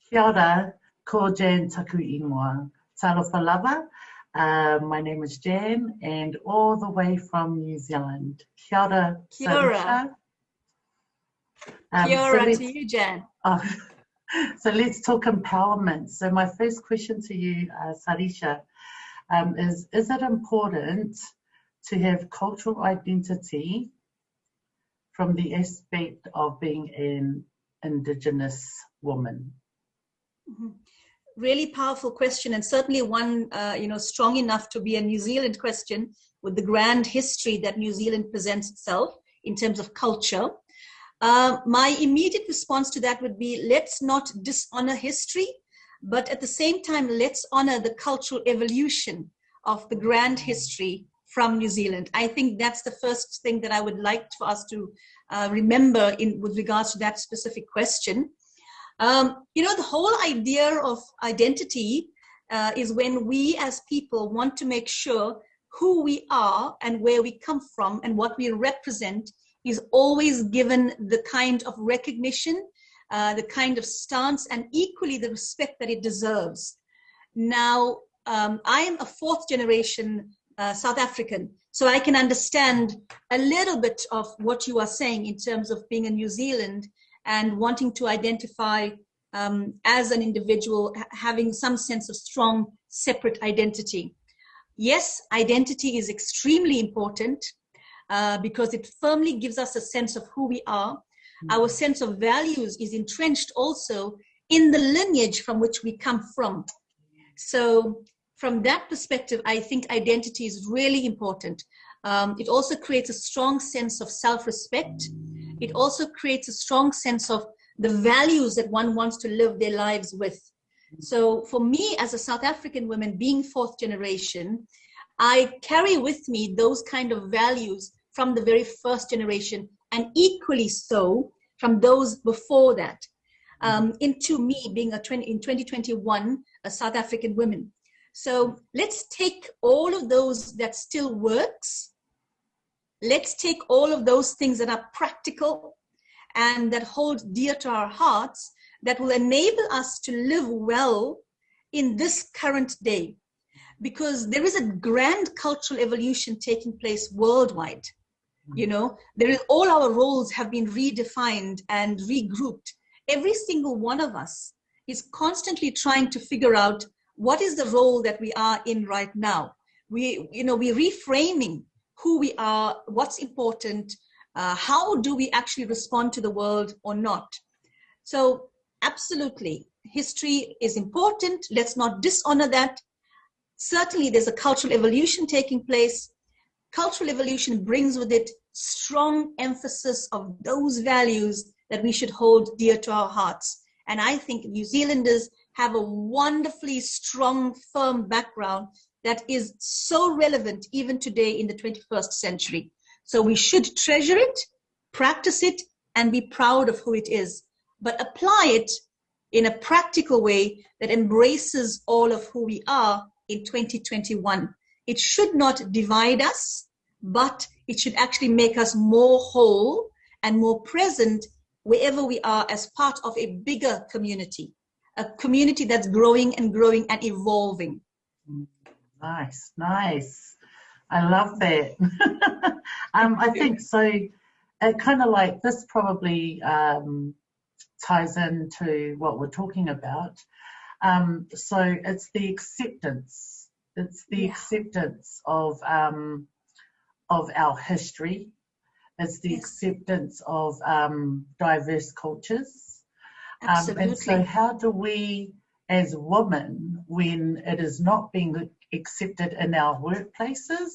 Kia ora, ko Jan taku ingoa. Talofa lava. My name is Jan, and all the way from New Zealand. Kia ora, Kia ora. Sarisha. Kia ora to you, Jan. Oh, so let's talk empowerment. So my first question to you, Sarisha, is it important to have cultural identity from the aspect of being an Indigenous woman? Mm-hmm. Really powerful question, and certainly one strong enough to be a New Zealand question with the grand history that New Zealand presents itself in terms of culture. My immediate response to that would be, let's not dishonor history, but at the same time, let's honor the cultural evolution of the grand history from New Zealand. I think that's the first thing that I would like for us to remember with regards to that specific question. The whole idea of identity is when we as people want to make sure who we are and where we come from and what we represent is always given the kind of recognition, the kind of stance, and equally the respect that it deserves. Now, I am a fourth generation South African, so I can understand a little bit of what you are saying in terms of being in New Zealand and wanting to identify as an individual, having some sense of strong, separate identity. Yes, identity is extremely important because it firmly gives us a sense of who we are. Mm-hmm. Our sense of values is entrenched also in the lineage from which we come from. So from that perspective, I think identity is really important. It also creates a strong sense of self-respect. It also creates a strong sense of the values that one wants to live their lives with. So for me, as a South African woman, being fourth generation, I carry with me those kind of values from the very first generation, and equally so from those before that, into me being in 2021, a South African woman. So let's take all of those that still works. Let's take all of those things that are practical and that hold dear to our hearts, that will enable us to live well in this current day. Because there is a grand cultural evolution taking place worldwide. All our roles have been redefined and regrouped. Every single one of us is constantly trying to figure out what is the role that we are in right now. We're reframing who we are, what's important, how do we actually respond to the world or not. So absolutely, history is important. Let's not dishonor that. Certainly, there's a cultural evolution taking place. Cultural evolution brings with it strong emphasis of those values that we should hold dear to our hearts. And I think New Zealanders have a wonderfully strong, firm background that is so relevant even today in the 21st century. So we should treasure it, practice it, and be proud of who it is, but apply it in a practical way that embraces all of who we are in 2021. It should not divide us, but it should actually make us more whole and more present wherever we are as part of a bigger community, a community that's growing and evolving. Nice. I love that. I think so. It kind of like this probably ties into what we're talking about. So it's the acceptance. It's the acceptance of our history. It's the acceptance of diverse cultures. And so how do we, as women, when it is not being accepted in our workplaces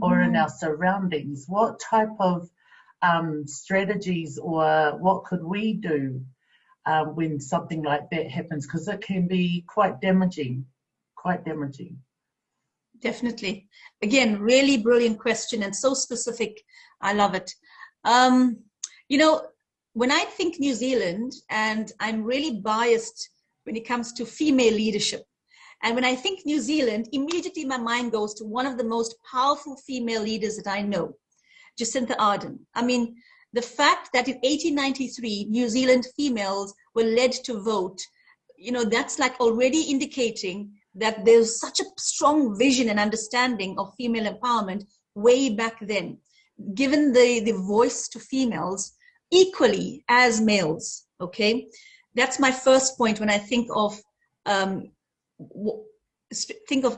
or in our surroundings, what type of strategies or what could we do when something like that happens? Because it can be quite damaging. Definitely. Again, really brilliant question and so specific. I love it. When I think New Zealand, and I'm really biased when it comes to female leadership, and when I think New Zealand, immediately my mind goes to one of the most powerful female leaders that I know, Jacinta Ardern. I mean, the fact that in 1893, New Zealand females were led to vote that's like already indicating that there's such a strong vision and understanding of female empowerment way back then, given the voice to females equally as males. Okay, that's my first point when I think of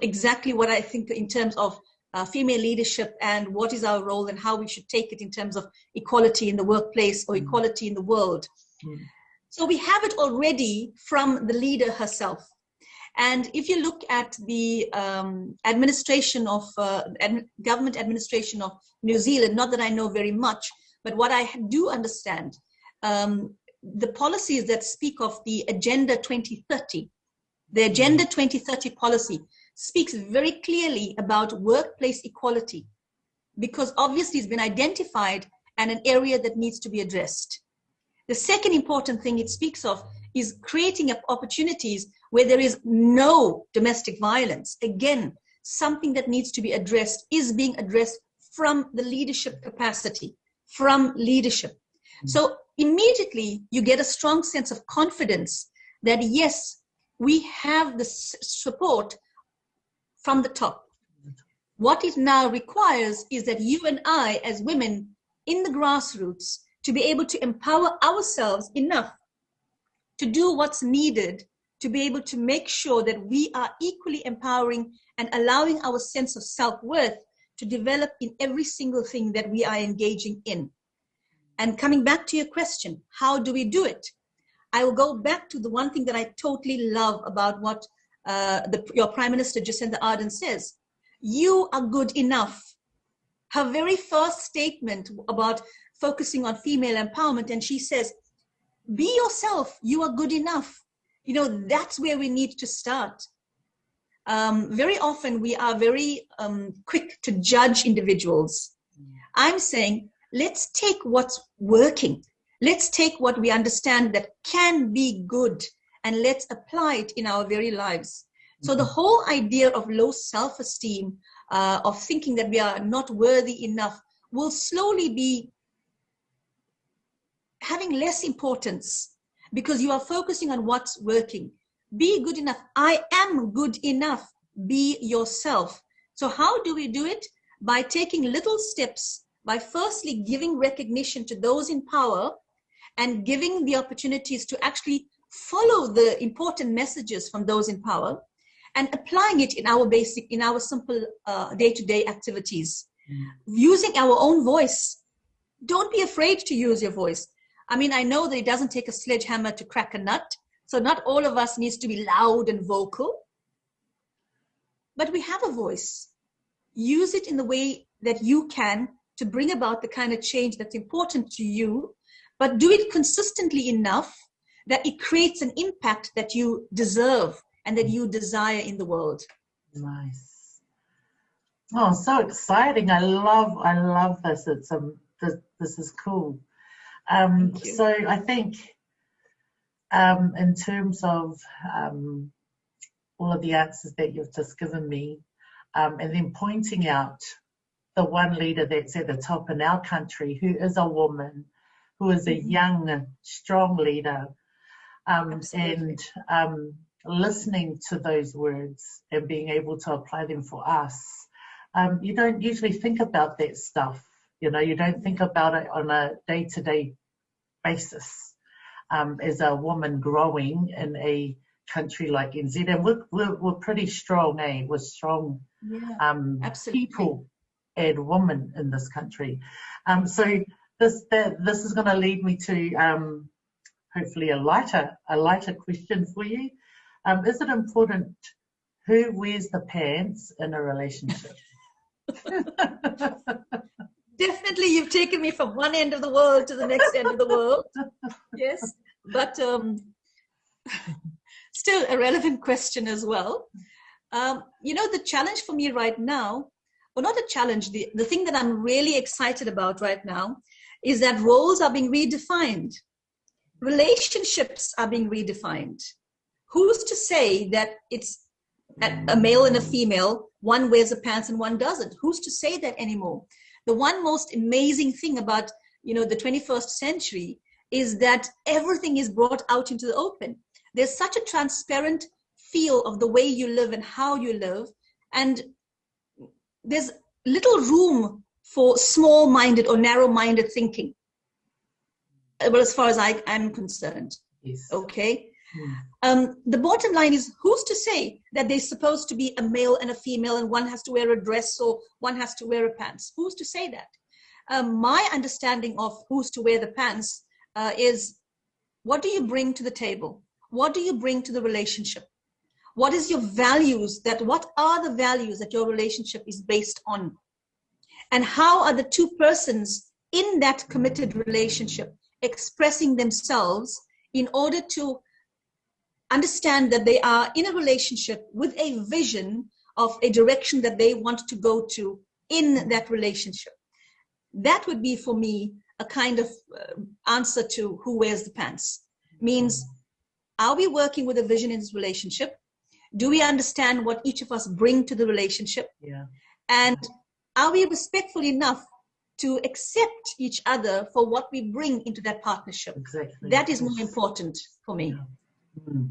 exactly what I think in terms of female leadership and what is our role and how we should take it in terms of equality in the workplace or equality in the world. So we have it already from the leader herself. And if you look at the administration of government administration of New Zealand, not that I know very much, but what I do understand, the policies that speak of the Agenda 2030, the Agenda 2030 policy speaks very clearly about workplace equality, because obviously it's been identified and an area that needs to be addressed. The second important thing it speaks of is creating opportunities where there is no domestic violence. Again, something that needs to be addressed is being addressed from the leadership capacity, from leadership. So immediately you get a strong sense of confidence that yes, we have the support from the top. What it now requires is that you and I, as women in the grassroots, to be able to empower ourselves enough to do what's needed to be able to make sure that we are equally empowering and allowing our sense of self-worth to develop in every single thing that we are engaging in. And coming back to your question, how do we do it? I will go back to the one thing that I totally love about what your Prime Minister Jacinda Ardern says. You are good enough. Her very first statement about focusing on female empowerment, and she says, be yourself, you are good enough. That's where we need to start. Very often we are very quick to judge individuals. I'm saying, let's take what's working. Let's take what we understand that can be good and let's apply it in our very lives. So the whole idea of low self-esteem, of thinking that we are not worthy enough, will slowly be having less importance because you are focusing on what's working. Be good enough. I am good enough. Be yourself. So how do we do it? By taking little steps, by firstly giving recognition to those in power and giving the opportunities to actually follow the important messages from those in power and applying it in our simple day-to-day activities. Using our own voice. Don't be afraid to use your voice. I mean, I know that it doesn't take a sledgehammer to crack a nut, so not all of us needs to be loud and vocal, but we have a voice. Use it in the way that you can to bring about the kind of change that's important to you, but do it consistently enough that it creates an impact that you deserve and that you desire in the world. Nice. Oh, so exciting. I love this. This is cool. So I think in terms of all of the answers that you've just given me, and then pointing out the one leader that's at the top in our country who is a woman, who is a young, strong leader, and listening to those words and being able to apply them for us. You don't usually think about that stuff. You don't think about it on a day-to-day basis as a woman growing in a country like NZ. And we're pretty strong, eh? We're strong people and women in this country. So this is going to lead me to hopefully a lighter question for you. Is it important who wears the pants in a relationship? Definitely, you've taken me from one end of the world to the next end of the world. Yes, but still a relevant question as well. The challenge for me right now, or not a challenge, the thing that I'm really excited about right now is that roles are being redefined. Relationships are being redefined. Who's to say that it's a male and a female, one wears the pants and one doesn't? Who's to say that anymore? The one most amazing thing about, the 21st century is that everything is brought out into the open. there's such a transparent feel of the way you live and how you live. And there's little room for small-minded or narrow-minded thinking. Well, as far as I'm concerned. Yes. Okay. The bottom line is, who's to say that there's supposed to be a male and a female and one has to wear a dress or one has to wear a pants? Who's to say that? My understanding of who's to wear the pants is, what do you bring to the table? What do you bring to the relationship? What is your values? What are the values that your relationship is based on? And how are the two persons in that committed relationship expressing themselves in order to understand that they are in a relationship with a vision of a direction that they want to go to in that relationship? That would be, for me, a kind of answer to who wears the pants. Means, are we working with a vision in this relationship? Do we understand what each of us bring to the relationship? Yeah. And are we respectful enough to accept each other for what we bring into that partnership? Exactly. That is more important for me. Yeah.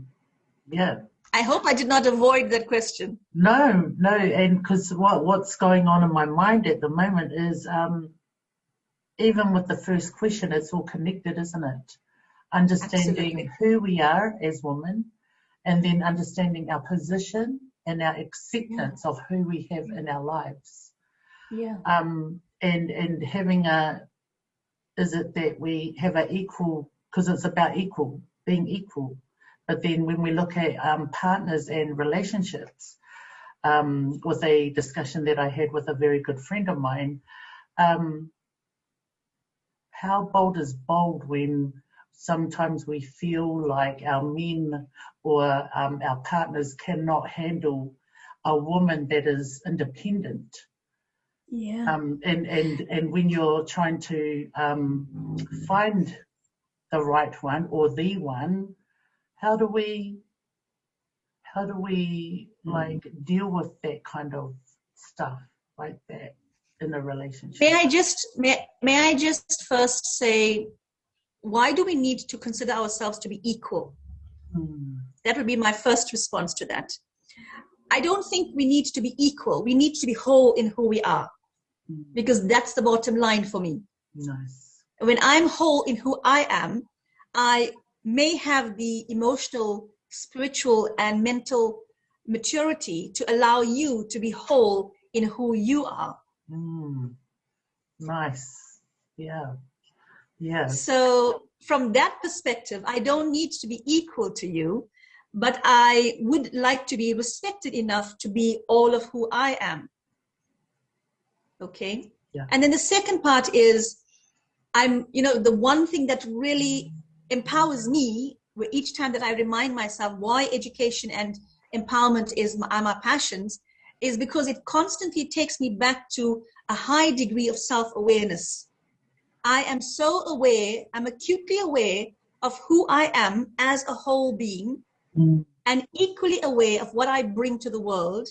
Yeah. I hope I did not avoid that question. No, and because what's going on in my mind at the moment is, even with the first question, it's all connected, isn't it? Understanding Absolutely. who we are as women, and then understanding our position and our acceptance of who we have in our lives. Yeah. And having is it that we have an equal, because it's about being equal. But then when we look at partners and relationships, with a discussion that I had with a very good friend of mine, how bold is bold when sometimes we feel like our men or our partners cannot handle a woman that is independent. Yeah. And when you're trying to find the right one or the one, how do we like deal with that kind of stuff like that in a relationship? May I just first say, why do we need to consider ourselves to be equal? That would be my first response to that. I don't think we need to be equal. We need to be whole in who we are, because that's the bottom line for me. Nice. When I'm whole in who I am, I may have the emotional, spiritual, and mental maturity to allow you to be whole in who you are. Nice. Yeah. Yeah. So from that perspective, I don't need to be equal to you, but I would like to be respected enough to be all of who I am. Okay? Yeah. And then the second part is, the one thing that really empowers me each time that I remind myself why education and empowerment are my passions, is because it constantly takes me back to a high degree of self-awareness. I am so aware, I'm acutely aware of who I am as a whole being, and equally aware of what I bring to the world,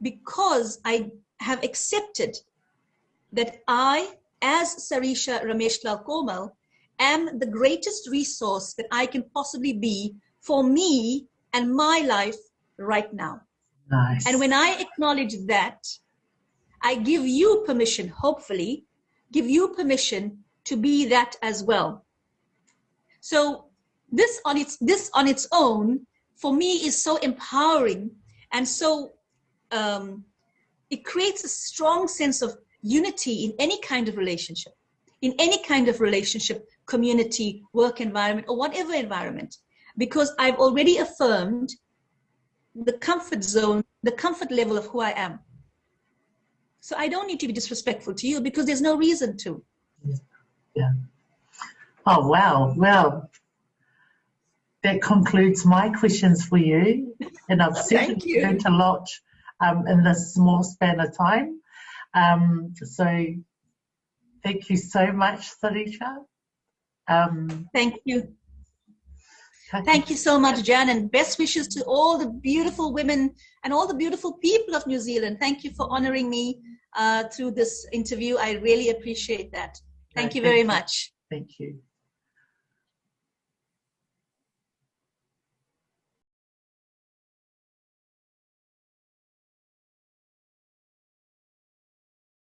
because I have accepted that I, as Sarisha Rameshlal Komal, am the greatest resource that I can possibly be for me and my life right now. Nice. And when I acknowledge that, I give you permission, hopefully, give you permission to be that as well. So this on its own, for me, is so empowering, and so it creates a strong sense of unity in any kind of relationship, community, work environment, or whatever environment, because I've already affirmed the comfort zone, the comfort level of who I am. So I don't need to be disrespectful to you, because there's no reason to. Yeah. Oh, wow. Well, that concludes my questions for you. And I've certainly learned a lot in this small span of time. So thank you so much, Sarisha. Thank you. Thank you so much, Jan, and best wishes to all the beautiful women and all the beautiful people of New Zealand. Thank you for honoring me through this interview. I really appreciate that. Thank you very much. Thank you.